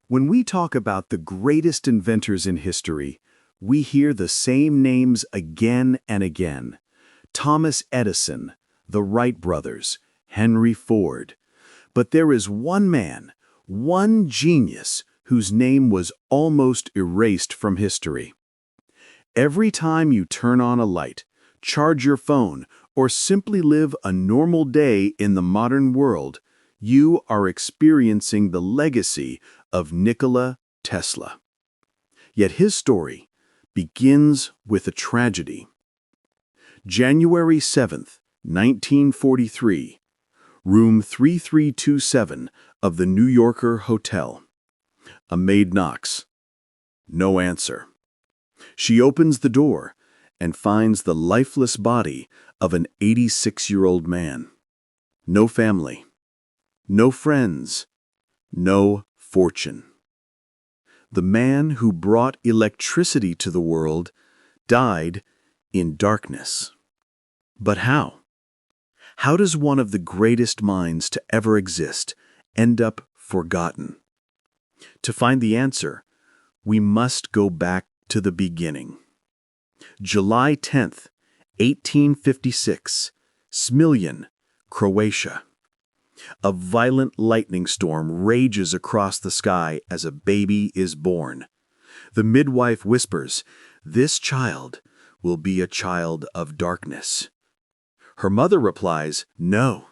When we talk about the greatest inventors in history, we hear the same names again and again. Thomas Edison, the Wright brothers, Henry Ford. But there is one man, one genius, whose name was almost erased from history. Every time you turn on a light, charge your phone, or simply live a normal day in the modern world, you are experiencing the legacy of Nikola Tesla. Yet his story begins with a tragedy. January 7th, 1943, room 3327 of the New Yorker Hotel. A maid knocks. No answer. She opens the door and finds the lifeless body of an 86-year-old man. No family, no friends, no fortune. The man who brought electricity to the world died in darkness. But how? How does one of the greatest minds to ever exist end up forgotten? To find the answer, we must go back to the beginning. July 10th, 1856, Smiljan, Croatia. A violent lightning storm rages across the sky as a baby is born. The midwife whispers, "This child will be a child of darkness." Her mother replies, "No,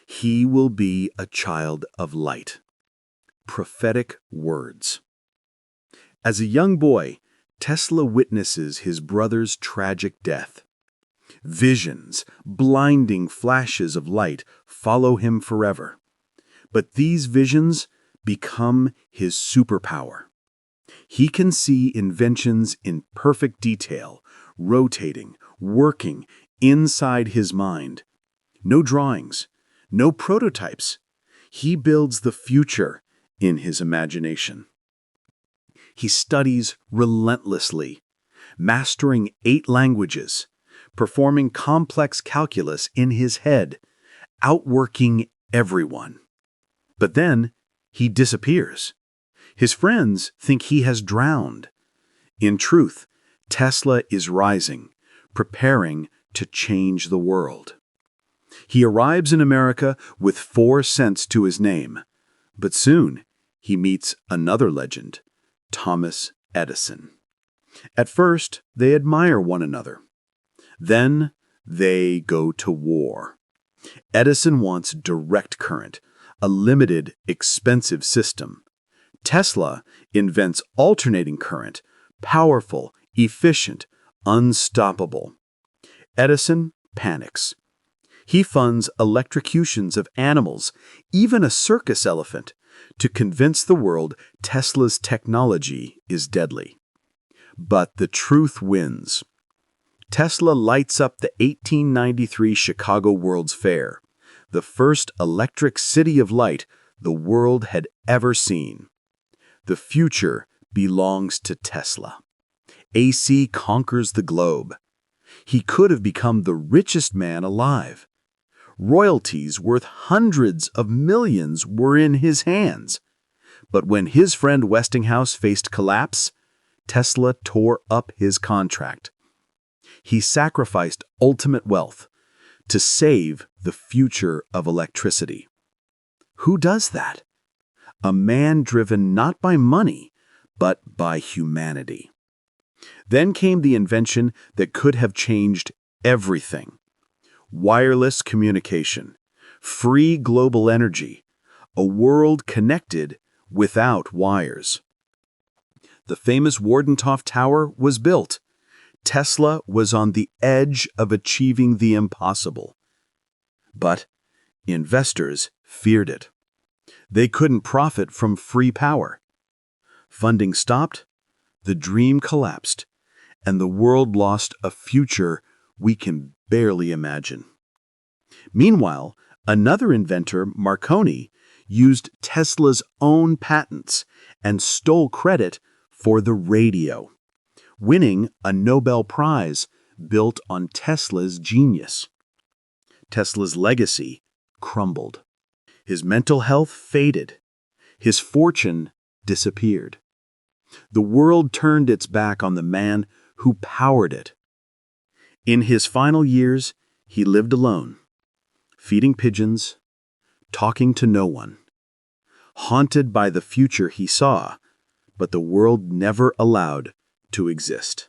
he will be a child of light." Prophetic words. As a young boy, Tesla witnesses his brother's tragic death. Visions, blinding flashes of light follow him forever. But these visions become his superpower. He can see inventions in perfect detail, rotating, working inside his mind. No drawings, no prototypes. He builds the future in his imagination. He studies relentlessly, mastering 8 languages, performing complex calculus in his head, outworking everyone. But then he disappears. His friends think he has drowned. In truth, Tesla is rising, preparing to change the world. He arrives in America with 4 cents to his name, but soon he meets another legend, Thomas Edison. At first, they admire one another. Then they go to war. Edison wants direct current, a limited, expensive system. Tesla invents alternating current, powerful, efficient, unstoppable. Edison panics. He funds electrocutions of animals, even a circus elephant, to convince the world Tesla's technology is deadly. But the truth wins. Tesla lights up the 1893 Chicago World's Fair, the first electric city of light the world had ever seen. The future belongs to Tesla. AC conquers the globe. He could have become the richest man alive. Royalties worth hundreds of millions were in his hands. But when his friend Westinghouse faced collapse, Tesla tore up his contract. He sacrificed ultimate wealth to save the future of electricity. Who does that? A man driven not by money, but by humanity. Then came the invention that could have changed everything. Wireless communication, free global energy, a world connected without wires. The famous Wardentoft Tower was built. Tesla was on the edge of achieving the impossible. But investors feared it. They couldn't profit from free power. Funding stopped, the dream collapsed, and the world lost a future we can barely imagine. Meanwhile, another inventor, Marconi, used Tesla's own patents and stole credit for the radio, winning a Nobel Prize built on Tesla's genius. Tesla's legacy crumbled. His mental health faded. His fortune disappeared. The world turned its back on the man who powered it. In his final years, he lived alone, feeding pigeons, talking to no one, haunted by the future he saw, but the world never allowed to exist.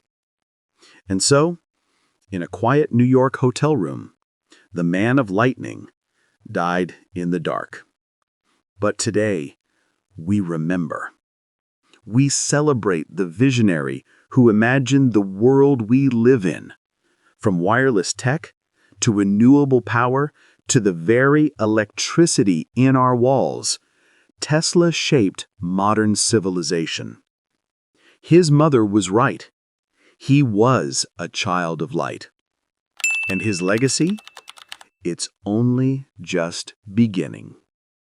And so, in a quiet New York hotel room, the man of lightning died in the dark. But today, we remember. We celebrate the visionary who imagined the world we live in, from wireless tech to renewable power to the very electricity in our walls. Tesla shaped modern civilization. His mother was right. He was a child of light. And his legacy? It's only just beginning.